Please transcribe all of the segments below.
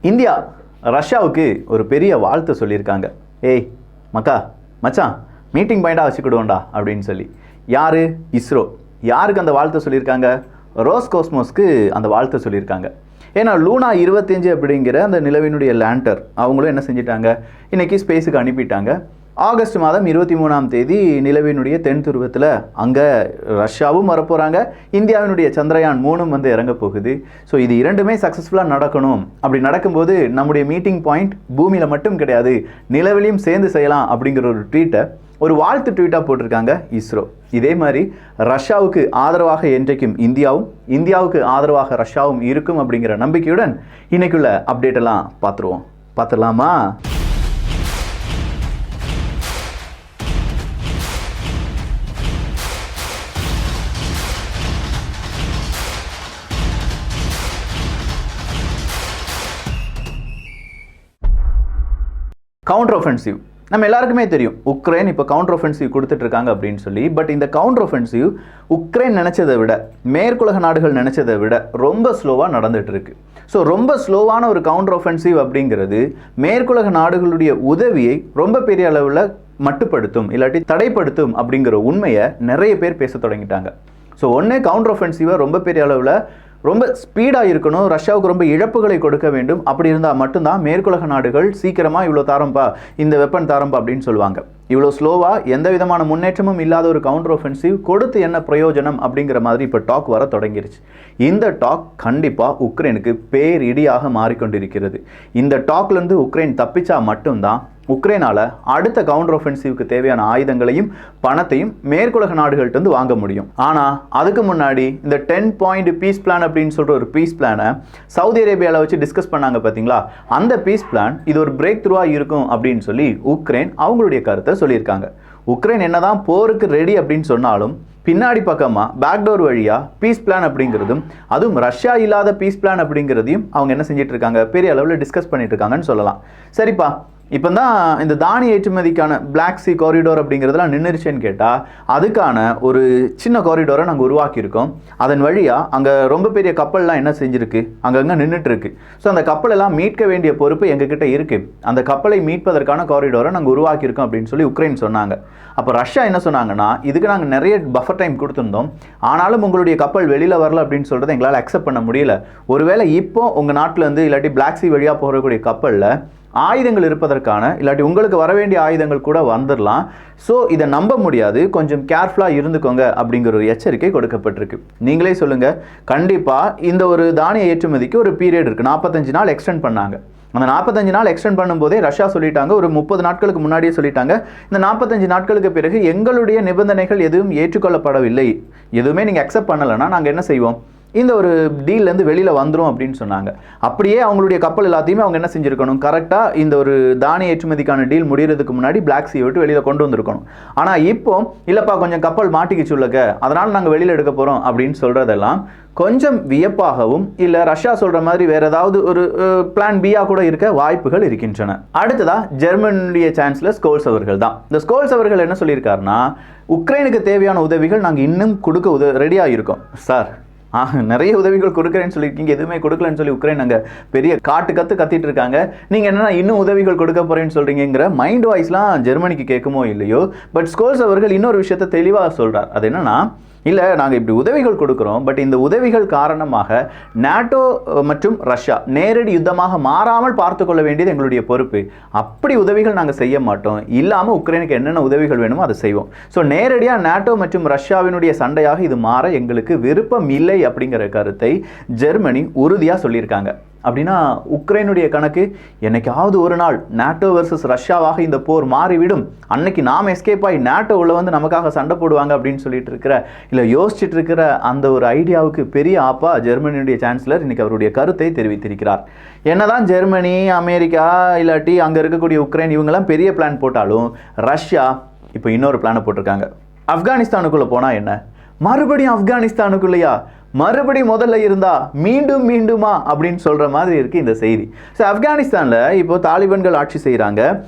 India ரஷ்யாவுக்கு ஒரு பெரிய வாழ்த்து சொல்லியிருக்காங்க. ஏய் மக்கா மச்சான் மீட்டிங் பாயிண்டாக வச்சுக்கிடுவோண்டா அப்படின்னு சொல்லி. யார்? இஸ்ரோ. யாருக்கு அந்த வாழ்த்தை சொல்லியிருக்காங்க? ரோஸ்காஸ்மோஸ்க்கு அந்த வாழ்த்தை சொல்லியிருக்காங்க. ஏன்னா லூனா 25 அப்படிங்கிற அந்த நிலவினுடைய லேண்டர் அவங்களும் என்ன செஞ்சிட்டாங்க, இன்றைக்கி ஸ்பேஸுக்கு அனுப்பிட்டாங்க. ஆகஸ்ட் மாதம் 23ஆம் தேதி நிலவினுடைய தென் துருவத்தில் அங்கே ரஷ்யாவும் வரப்போகிறாங்க, இந்தியாவினுடைய சந்திரயான் 3 வந்து இறங்க போகுது. ஸோ இது இரண்டுமே சக்ஸஸ்ஃபுல்லாக நடக்கணும். அப்படி நடக்கும்போது நம்முடைய மீட்டிங் பாயிண்ட் பூமியில் மட்டும் கிடையாது, நிலவிலையும் சேர்ந்து செய்யலாம் அப்படிங்கிற ஒரு ட்வீட்டை, ஒரு வாழ்த்து ட்வீட்டாக போட்டிருக்காங்க இஸ்ரோ. இதே மாதிரி ரஷ்யாவுக்கு ஆதரவாக என்றைக்கும் இந்தியாவும், இந்தியாவுக்கு ஆதரவாக ரஷ்யாவும் இருக்கும் அப்படிங்கிற நம்பிக்கையுடன் இன்னைக்குள்ள அப்டேட்டெல்லாம் பார்த்துடலாமா? கவுண்டர் ஒஃபென்சிவ் நம்ம எல்லாருக்குமே தெரியும், உக்ரைன் இப்போ கவுண்டர் ஒஃபென்சிவ் கொடுத்துட்டு இருக்காங்க அப்படின்னு சொல்லி. பட் இந்த கவுண்டர் ஒஃபென்சிவ் உக்ரைன் நினைச்சதை விட, மேற்குலக நாடுகள் நினைச்சதை விட ரொம்ப ஸ்லோவாக நடந்துட்டு இருக்கு. ஸோ ரொம்ப ஸ்லோவான ஒரு கவுண்டர் ஒஃபென்சிவ் அப்படிங்கிறது மேற்குலக நாடுகளுடைய உதவியை ரொம்ப பெரிய அளவில் மட்டுப்படுத்தும், இல்லாட்டி தடைப்படுத்தும் அப்படிங்கிற உண்மையை நிறைய பேர் பேச தொடங்கிட்டாங்க. ஸோ ஒன்று கவுண்டர் ஒஃபென்சிவை ரொம்ப பெரிய அளவில் ரொம்ப ஸ்பீடாக இருக்கணும், ரஷ்யாவுக்கு ரொம்ப இழப்புகளை கொடுக்க வேண்டும். அப்படி இருந்தால் மட்டும்தான் மேற்குலக நாடுகள் சீக்கிரமாக இவ்வளோ தாரம்பா, இந்த வெப்பன் தாரம்பா அப்படின்னு சொல்லுவாங்க. இவ்வளோ ஸ்லோவாக எந்த விதமான முன்னேற்றமும் இல்லாத ஒரு கவுண்டர் ஒஃபென்சிவ் கொடுத்து என்ன பிரயோஜனம் அப்படிங்கிற மாதிரி இப்போ டாக் வர தொடங்கிருச்சு. இந்த டாக் கண்டிப்பாக உக்ரைனுக்கு பேரிடியாக மாறிக்கொண்டிருக்கிறது. இந்த டாக்லேருந்து உக்ரைன் தப்பிச்சா மட்டும்தான் உக்ரைனால் அடுத்த கவுண்டர் ஒஃபென்சிவ்க்கு தேவையான ஆயுதங்களையும் பணத்தையும் மேற்குலக நாடுகள்கிட்ட வாங்க முடியும். ஆனால் அதுக்கு முன்னாடி இந்த 10 பாயிண்ட் பீஸ் பிளான் அப்படின்னு சொல்கிற ஒரு பீஸ் பிளானை சவுதி அரேபியாவில் வச்சு டிஸ்கஸ் பண்ணாங்க பார்த்தீங்களா? அந்த பீஸ் பிளான் இது ஒரு பிரேக் த்ரூவாக இருக்கும் அப்படின்னு சொல்லி உக்ரைன் அவங்களுடைய கருத்தை சொல்லியிருக்காங்க. உக்ரைன் என்னதான் போருக்கு ரெடி அப்படின்னு சொன்னாலும் பின்னாடி பக்கமாக பேக்டோர் வழியாக பீஸ் பிளான் அப்படிங்கிறதும், அதுவும் ரஷ்யா இல்லாத பீஸ் பிளான் அப்படிங்கிறதையும் அவங்க என்ன செஞ்சிட்டு இருக்காங்க, பெரிய அளவில் டிஸ்கஸ் பண்ணிட்டு இருக்காங்கன்னு சொல்லலாம். சரிப்பா, இப்போ தான் இந்த தானிய ஏற்றுமதிக்கான பிளாக் சி காரிடோர் அப்படிங்கிறதுலாம் நின்றுச்சுன்னு கேட்டால், அதுக்கான ஒரு சின்ன காரிடோரை நாங்கள் உருவாக்கியிருக்கோம். அதன் வழியாக அங்கே ரொம்ப பெரிய கப்பல்லாம் என்ன செஞ்சுருக்கு, அங்கங்கே நின்றுட்டுருக்கு. ஸோ அந்த கப்பலெல்லாம் மீட்க வேண்டிய பொறுப்பு எங்ககிட்ட இருக்குது. அந்த கப்பலை மீட்பதற்கான காரிடோரை நாங்கள் உருவாக்கியிருக்கோம் அப்படின்னு சொல்லி உக்ரைன் சொன்னாங்க. அப்போ ரஷ்யா என்ன சொன்னாங்கன்னா, இதுக்கு நாங்கள் நிறைய பஃபர் டைம் கொடுத்துருந்தோம், ஆனாலும் உங்களுடைய கப்பல் வெளியில் வரல அப்படின்னு சொல்கிறத எங்களால் அக்செப்ட் பண்ண முடியல. ஒருவேளை இப்போ உங்கள் நாட்டிலேருந்து இல்லாட்டி பிளாக் சி வழியாக போகக்கூடிய கப்பலில் ஆயுதங்கள் இருப்பதற்கான, இல்லாட்டி உங்களுக்கு வர வேண்டிய ஆயுதங்கள் கூட வந்துடலாம். ஸோ இதை நம்ப முடியாது, கொஞ்சம் கேர்ஃபுல்லாக இருந்துக்கோங்க அப்படிங்கிற ஒரு எச்சரிக்கை கொடுக்கப்பட்டிருக்கு. நீங்களே சொல்லுங்கள், கண்டிப்பாக இந்த ஒரு தானிய ஏற்றுமதிக்கு ஒரு பீரியட் இருக்குது, 45 நாள் எக்ஸ்டெண்ட் பண்ணாங்க. அந்த 45 நாள் எக்ஸ்டெண்ட் பண்ணும்போதே ரஷ்யா சொல்லிட்டாங்க, ஒரு 30 நாட்களுக்கு முன்னாடியே சொல்லிட்டாங்க, இந்த 45 நாட்களுக்கு பிறகு எங்களுடைய நிபந்தனைகள் எதுவும் ஏற்றுக்கொள்ளப்படவில்லை, எதுவுமே நீங்கள் அக்செப்ட் பண்ணலைன்னா நாங்கள் என்ன செய்வோம், இந்த ஒரு டீல்லேருந்து வெளியில் வந்துடும் அப்படின்னு சொன்னாங்க. அப்படியே அவங்களுடைய கப்பல் எல்லாத்தையுமே அவங்க என்ன செஞ்சுருக்கணும், கரெக்டாக இந்த ஒரு தானிய ஏற்றுமதிக்கான டீல் முடிகிறதுக்கு முன்னாடி பிளாக் சீ விட்டு வெளியில் கொண்டு வந்திருக்கணும். ஆனால் இப்போ இல்லைப்பா கொஞ்சம் கப்பல் மாட்டிக்கிச்சு உள்ளக்க, அதனால் நாங்கள் வெளியில் எடுக்க போகிறோம் அப்படின்னு சொல்கிறதெல்லாம் கொஞ்சம் வியப்பாகவும், இல்லை ரஷ்யா சொல்கிற மாதிரி வேறு ஏதாவது ஒரு பிளான் பியாக கூட இருக்க வாய்ப்புகள் இருக்கின்றன. அடுத்ததாக ஜெர்மனியுடைய சான்சலர் ஸ்கோல்ஸ் அவர்கள் தான். இந்த ஸ்கோல்ஸ் அவர்கள் என்ன சொல்லியிருக்காருன்னா, உக்ரைனுக்கு தேவையான உதவிகள் நாங்கள் இன்னும் கொடுக்க ரெடியாக இருக்கோம் சார். நிறைய உதவிகள் கொடுக்குறேன்னு சொல்லியிருக்கீங்க, எதுவுமே கொடுக்கலன்னு சொல்லி உக்ரைன் அங்கே பெரிய கத்திட்டு இருக்காங்க. நீங்கள் என்னென்னா இன்னும் உதவிகள் கொடுக்க போகிறேன்னு சொல்கிறீங்கிற மைண்ட் வாய்ஸ்லாம் ஜெர்மனிக்கு கேட்குமோ இல்லையோ, பட் ஸ்கோல்ஸ் அவர்கள் இன்னொரு விஷயத்தை தெளிவாக சொல்கிறார். அது என்னென்னா, இல்லை நாங்கள் இப்படி உதவிகள் கொடுக்குறோம், பட் இந்த உதவிகள் காரணமாக நாட்டோ மற்றும் ரஷ்யா நேரடி யுத்தமாக மாறாமல் பார்த்து கொள்ள வேண்டியது எங்களுடைய பொறுப்பு. அப்படி உதவிகள் நாங்கள் செய்ய மாட்டோம், இல்லாமல் உக்ரைனுக்கு என்னென்ன உதவிகள் வேணுமோ அதை செய்வோம். ஸோ நேரடியாக நாட்டோ மற்றும் ரஷ்யாவினுடைய சண்டையாக இது மாற எங்களுக்கு விருப்பம் இல்லை அப்படிங்கிற கருத்தை ஜெர்மனி உறுதியாக சொல்லியிருக்காங்க. அப்படின்னா உக்ரைனுடைய கணக்கு, என்னைக்காவது ஒரு நாள் நாட்டோ வர்சஸ் ரஷ்யாவாக இந்த போர் மாறிவிடும், அன்னைக்கு நாம் எஸ்கேப் ஆகி நாட்டோ உள்ள வந்து நமக்காக சண்டை போடுவாங்க அப்படின்னு சொல்லிட்டு இருக்கிற, இல்லை யோசிச்சுட்டு இருக்கிற அந்த ஒரு ஐடியாவுக்கு பெரிய ஆப்பா ஜெர்மனியுடைய சான்சலர் இன்னைக்கு அவருடைய கருத்தை தெரிவித்திருக்கிறார். என்னதான் ஜெர்மனி, அமெரிக்கா, இல்லாட்டி அங்கே இருக்கக்கூடிய உக்ரைன் இவங்கெல்லாம் பெரிய பிளான் போட்டாலும் ரஷ்யா இப்போ இன்னொரு பிளானை போட்டிருக்காங்க. ஆப்கானிஸ்தானுக்குள்ளே போனால் என்ன, மறுபடியும் ஆப்கானிஸ்தானுக்குள்ளையா, மறுபடியும் முதல்ல இருந்தா மீண்டும் மீண்டுமா அப்படின்னு சொல்ற மாதிரி இருக்கு இந்த செய்தி. ஸோ ஆப்கானிஸ்தான்ல இப்போ தாலிபான்கள் ஆட்சி செய்கிறாங்க.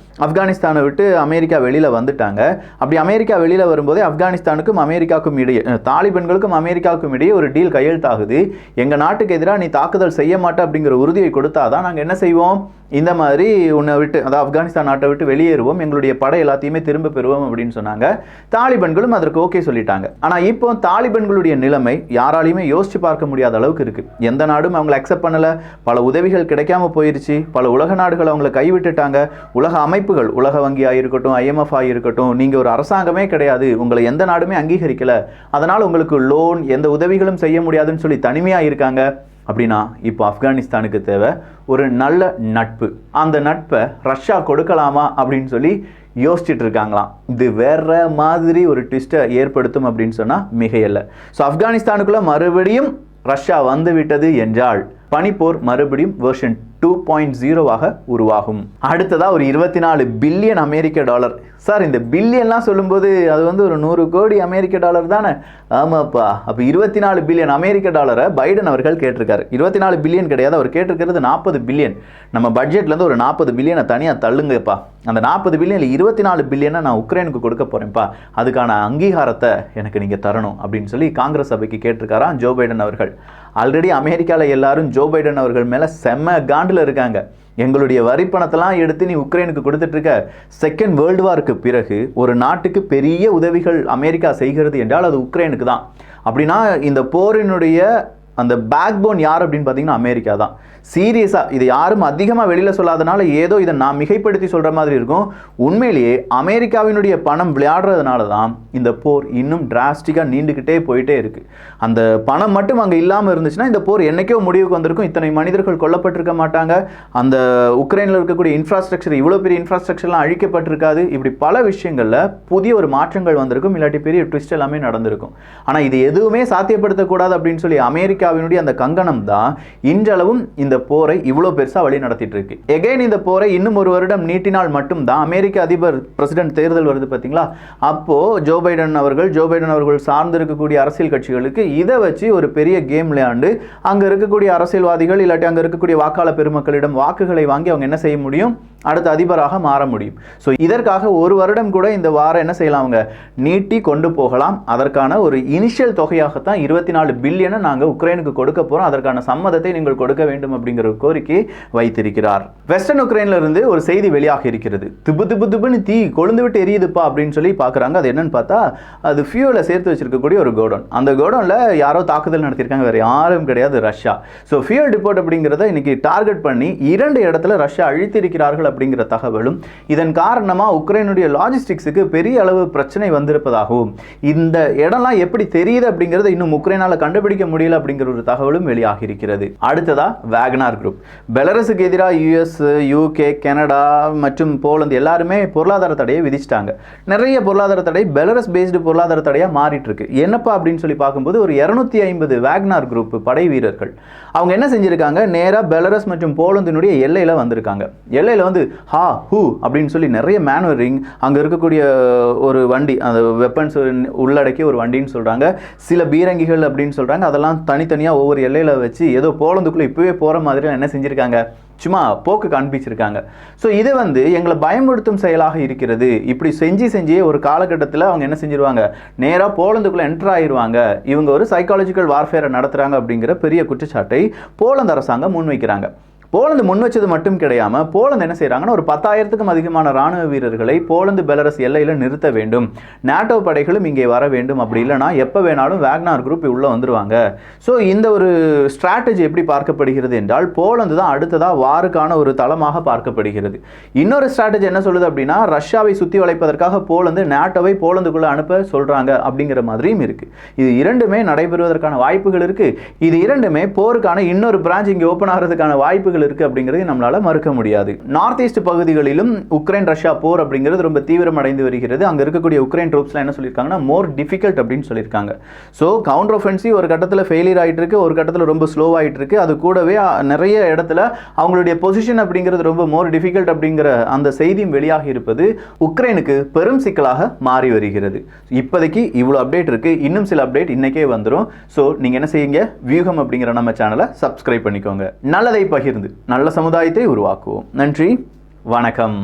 ஆப்கானிஸ்தானை விட்டு அமெரிக்கா வெளியில வந்துட்டாங்க. அப்படி அமெரிக்கா வெளியில வரும்போதே ஆப்கானிஸ்தானுக்கும் அமெரிக்காவுக்கும் இடையே, தாலிபான்களுக்கும் அமெரிக்காவுக்கும் இடையே ஒரு டீல் கையெழுத்தாகுது. எங்க நாட்டுக்கு எதிராக நீ தாக்குதல் செய்ய மாட்டே அப்படிங்கிற உறுதியை கொடுத்தாதான் நாங்கள் என்ன செய்வோம், இந்த மாதிரி உன்னை விட்டு, அதாவது ஆப்கானிஸ்தான் நாட்டை விட்டு வெளியேறுவோம், எங்களுடைய படை எல்லாத்தையுமே திரும்ப பெறுவோம் அப்படின்னு சொன்னாங்க. தாலிபான்களும் அதற்கு ஓகே சொல்லிட்டாங்க. ஆனா இப்போ தாலிபான்களுடைய நிலைமை யாராலையுமே யோசிச்சு பார்க்க முடியாத அளவுக்கு இருக்கு. எந்த நாடும் அவங்களை அக்செப்ட் பண்ணல, பல உதவிகள் கிடைக்காம போயிருச்சு, பல உலக நாடுகள் அவங்களை கைவிட்டுட்டாங்க. உலக அமைப்புகள், உலக வங்கி ஆயிருக்கட்டும், IMF ஆயிருக்கட்டும், நீங்க ஒரு அரசாங்கமே கிடையாது, உங்களை எந்த நாடுமே அங்கீகரிக்கல, அதனால உங்களுக்கு லோன் எந்த உதவிகளும் செய்ய முடியாதுன்னு சொல்லி தனிமையா இருக்காங்க. அப்படின்னா இப்போ ஆப்கானிஸ்தானுக்கு தேவை ஒரு நல்ல நட்பு. அந்த நட்பை ரஷ்யா கொடுக்கலாமா அப்படின்னு சொல்லி யோசிச்சுட்டு இருக்காங்களாம். இது வேற மாதிரி ஒரு ட்விஸ்ட்டை ஏற்படுத்தும் அப்படின்னு சொன்னா மிகையல்ல. ஸோ ஆப்கானிஸ்தானுக்குள்ள மறுபடியும் ரஷ்யா வந்து விட்டது என்றால் பனிப்போர் மறுபடியும் வெர்ஷன் 2.0 உருவாகும். அடுத்ததா ஒரு 24 பில்லியன் அமெரிக்க டாலர். சார், இந்த பில்லியன்லாம் சொல்லும்போது அது வந்து ஒரு 100 கோடி அமெரிக்க டாலர் தானே? ஆமாப்பா. அப்போ 24 பில்லியன் அமெரிக்க டாலரை பைடன் அவர்கள் கேட்டிருக்காரு. 24 பில்லியன் கிடையாது, அவர் கேட்டிருக்கிறது 40 பில்லியன். நம்ம பட்ஜெட்லேருந்து ஒரு 40 பில்லியனை தனியாக தள்ளுங்கப்பா. அந்த 40 பில்லியனில் 24 பில்லியனை நான் உக்ரைனுக்கு கொடுக்க போறேன்ப்பா, அதுக்கான அங்கீகாரத்தை எனக்கு நீங்கள் தரணும் அப்படின்னு சொல்லி காங்கிரஸ் சபைக்கு கேட்டிருக்காராம் ஜோ பைடன் அவர்கள். ஆல்ரெடி அமெரிக்காவில் எல்லாரும் ஜோ பைடன் அவர்கள் மேலே செம்ம காண்டில் இருக்காங்க. எங்களுடைய வரி பணத்தெல்லாம் எடுத்து நீ உக்ரைனுக்கு கொடுத்துட்டு இருக்க. செகண்ட் வேர்ல்டு வாருக்கு பிறகு ஒரு நாட்டுக்கு பெரிய உதவிகள் அமெரிக்கா செய்கிறது என்றால் அது உக்ரைனுக்கு தான். அப்படின்னா இந்த போரினுடைய அந்த பேக் போன் யார் அப்படின்னு பார்த்தீங்கன்னா அமெரிக்கா தான். சீரியஸாக இது யாரும் அதிகமாக வெளியில் சொல்லாதனால ஏதோ இதை நான் மிகைப்படுத்தி சொல்கிற மாதிரி இருக்கும். உண்மையிலேயே அமெரிக்காவினுடைய பணம் விளையாடுறதுனால தான் இந்த போர் இன்னும் டிராஸ்டிக்காக நீண்டுக்கிட்டே போயிட்டே இருக்குது. அந்த பணம் மட்டும் அங்கே இல்லாமல் இருந்துச்சுன்னா இந்த போர் என்றைக்கோ முடிவுக்கு வந்திருக்கும். இத்தனை மனிதர்கள் கொல்லப்பட்டிருக்க மாட்டாங்க. அந்த உக்ரைனில் இருக்கக்கூடிய இன்ஃப்ராஸ்ட்ரக்சர், இவ்வளோ பெரிய இன்ஃப்ராஸ்ட்ரக்சர்லாம் அழிக்கப்பட்டிருக்காது. இப்படி பல விஷயங்களில் புதிய ஒரு மாற்றங்கள் வந்திருக்கும், இல்லாட்டி பெரிய ட்விஸ்ட் எல்லாமே நடந்திருக்கும். ஆனால் இது எதுவுமே சாத்தியப்படுத்தக்கூடாது அப்படின்னு சொல்லி அமெரிக்காவினுடைய அந்த கங்கணம் தான் இன்றளவும் இந்த போரை இவ்வளோ பெருசா வழி நடத்திட்டு இருக்கு. எகைன் இந்த போரை இன்னும் ஒரு வருடம் நீட்டினால் மட்டும்தான் அமெரிக்க அதிபர் பிரசிடென்ட் தேர்தல் வருது பார்த்தீங்களா, அப்போ ஜோ பைடன் அவர்கள் சார்ந்து இருக்கக்கூடிய அரசியல் கட்சிகளுக்கு இதை வச்சு ஒரு பெரிய கேம் விளையாண்டு அங்க இருக்கக்கூடிய அரசியல்வாதிகள் இல்லாட்டி அங்க இருக்கக்கூடிய வாக்காளர் பெருமக்களிடம் வாக்குகளை வாங்கி அவங்க என்ன செய்ய முடியும், அடுத்த அதிபராக மாற முடியும். ஸோ இதற்காக ஒரு வருடம் கூட இந்த வாரம் என்ன செய்யலாம், அவங்க நீட்டி கொண்டு போகலாம். அதற்கான ஒரு இனிஷியல் தொகையாகத்தான் 24 பில்லியனை நாங்கள் உக்ரைனுக்கு கொடுக்க போகிறோம், அதற்கான சம்மதத்தை நீங்கள் கொடுக்க வேண்டும் அப்படிங்கிற ஒரு கோரிக்கை வைத்திருக்கிறார். வெஸ்டர்ன் உக்ரைன்ல இருந்து ஒரு செய்தி வெளியாக இருக்கிறது. திபுன்னு தீ கொழுந்து விட்டு எரியுதுப்பா அப்படின்னு சொல்லி பார்க்குறாங்க. அது என்னன்னு பார்த்தா அது ஃபியூலை சேர்த்து வச்சிருக்கக்கூடிய ஒரு கோடவுன். அந்த கோடவுனில் யாரோ தாக்குதல் நடத்தியிருக்காங்க, வேறு யாரும் கிடையாது, ரஷ்யா. ஸோ ஃபியூல் டிப்போட் அப்படிங்கிறத இன்னைக்கு டார்கெட் பண்ணி 2 இடத்துல ரஷ்யா அழித்திருக்கிறார்கள் அப்படிங்கிற தகவலும், இதன் காரணமா உக்ரைனுடைய லாஜிஸ்டிக்ஸுக்கு பெரிய அளவு பிரச்சனை வந்திருப்பதாகவும், இந்த இடம்லாம் எப்படி தெரியுது அப்படிங்கிறத இன்னும் உக்ரைனால கண்டுபிடிக்க முடியல அப்படிங்கிற ஒரு தகவலும் வெளியாகி இருக்கிறது. அடுத்ததா வேகனார் குரூப். பெலரஸுக்கு எதிராக US, UK, கனடா மற்றும் போலந்து எல்லாருமே பொருளாதார தடையை விதிச்சிட்டாங்க. நிறைய பொருளாதார தடை பெலரஸ் பேஸ்டு பொருளாதார தடையா மாறிட்டு இருக்கு. என்னப்பா அப்படின்னு சொல்லி பார்க்கும்போது ஒரு 250 வேகனார் குரூப் படை வீரர்கள் அவங்க என்ன செஞ்சிருக்காங்க, நேரா பெலரஸ் மற்றும் போலந்தினுடைய எல்லையில வந்திருக்காங்க. எல்லையில வந்து ஹா ஹூ அப்படின்னு சொல்லி நிறைய மேனுவரிங், அங்கே இருக்கக்கூடிய ஒரு வண்டி, அந்த வெப்பன்ஸ் உள்ளடக்கிய ஒரு வண்டின்னு சொல்கிறாங்க, சில பீரங்கிகள் அப்படின்னு சொல்கிறாங்க, அதெல்லாம் தனித்தனியாக ஒவ்வொரு எல்லையில் வச்சு ஏதோ போலந்துக்குள்ளே இப்போவே போகிற மாதிரி என்ன செஞ்சுருக்காங்க, சும்மா போக்கு காண்பிச்சிருக்காங்க. ஸோ இது வந்து எங்களை பயமுறுத்தும் செயலாக இருக்கிறது. இப்படி செஞ்சு ஒரு காலகட்டத்தில் அவங்க என்ன செஞ்சிருவாங்க, நேராக போலந்துக்குள்ளே என்டர் ஆயிடுவாங்க, இவங்க ஒரு சைக்காலஜிக்கல் வார்ஃபேரை நடத்துகிறாங்க அப்படிங்கிற பெரிய குற்றச்சாட்டை போலந்து அரசாங்கம் முன்வைக்கிறாங்க. போலந்து முன் வச்சது மட்டும் கிடையாமல் போலந்து என்ன செய்கிறாங்கன்னா ஒரு 10,000க்கும் அதிகமான ராணுவ வீரர்களை போலந்து பெலரஸ் எல்லையில் நிறுத்த வேண்டும், நாட்டோ படைகளும் இங்கே வர வேண்டும், அப்படி இல்லைனா எப்போ வேணாலும் வேகனார் குரூப் உள்ளே வந்துடுவாங்க. ஸோ இந்த ஒரு ஸ்ட்ராட்டஜி எப்படி பார்க்கப்படுகிறது என்றால் போலந்து தான் அடுத்ததாக வாருக்கான ஒரு தளமாக பார்க்கப்படுகிறது. இன்னொரு ஸ்ட்ராட்டஜி என்ன சொல்லுது அப்படின்னா, ரஷ்யாவை சுற்றி வளைப்பதற்காக போலந்து நாட்டோவை போலந்துக்குள்ளே அனுப்ப சொல்கிறாங்க அப்படிங்கிற மாதிரியும் இருக்குது. இது இரண்டுமே நடைபெறுவதற்கான வாய்ப்புகள் இருக்குது. இது இரண்டுமே போருக்கான இன்னொரு பிரான்ச் இங்கே ஓப்பன் ஆகிறதுக்கான வாய்ப்புகள் வாய்ப்புகள் இருக்குது அப்படிங்கிறது நம்மளால் மறுக்க முடியாது. நார்த் ஈஸ்ட் பகுதிகளிலும் உக்ரைன் ரஷ்யா போர் அப்படிங்கிறது ரொம்ப தீவிரமடைந்து வருகிறது. அங்கே இருக்கக்கூடிய உக்ரைன் ட்ரூப்ஸ்லாம் என்ன சொல்லியிருக்காங்கன்னா மோர் டிஃபிகல்ட் அப்படின்னு சொல்லியிருக்காங்க. ஸோ கவுண்டர் ஒஃபென்சிவ் ஒரு கட்டத்தில் ஃபெயிலியர் ஆகிட்டு இருக்கு, ஒரு கட்டத்தில் ரொம்ப ஸ்லோவாகிட்டு இருக்கு. அது கூடவே நிறைய இடத்துல அவங்களுடைய பொசிஷன் அப்படிங்கிறது ரொம்ப மோர் டிஃபிகல்ட் அப்படிங்கிற அந்த செய்தியும் வெளியாகி இருப்பது உக்ரைனுக்கு பெரும் சிக்கலாக மாறி வருகிறது. இப்போதைக்கு இவ்வளோ அப்டேட் இருக்கு. இன்னும் சில அப்டேட் இன்னைக்கே வந்துடும். ஸோ நீங்கள் என்ன செய்யுங்க, வியூகம் அப்படிங்கிற நம்ம சேனலை சப்ஸ்கிரைப் பண்ணிக்கோங்க. நல்லதை பகிர்ந்து நல்ல சமுதாயத்தை உருவாக்குவோம். நன்றி, வணக்கம்.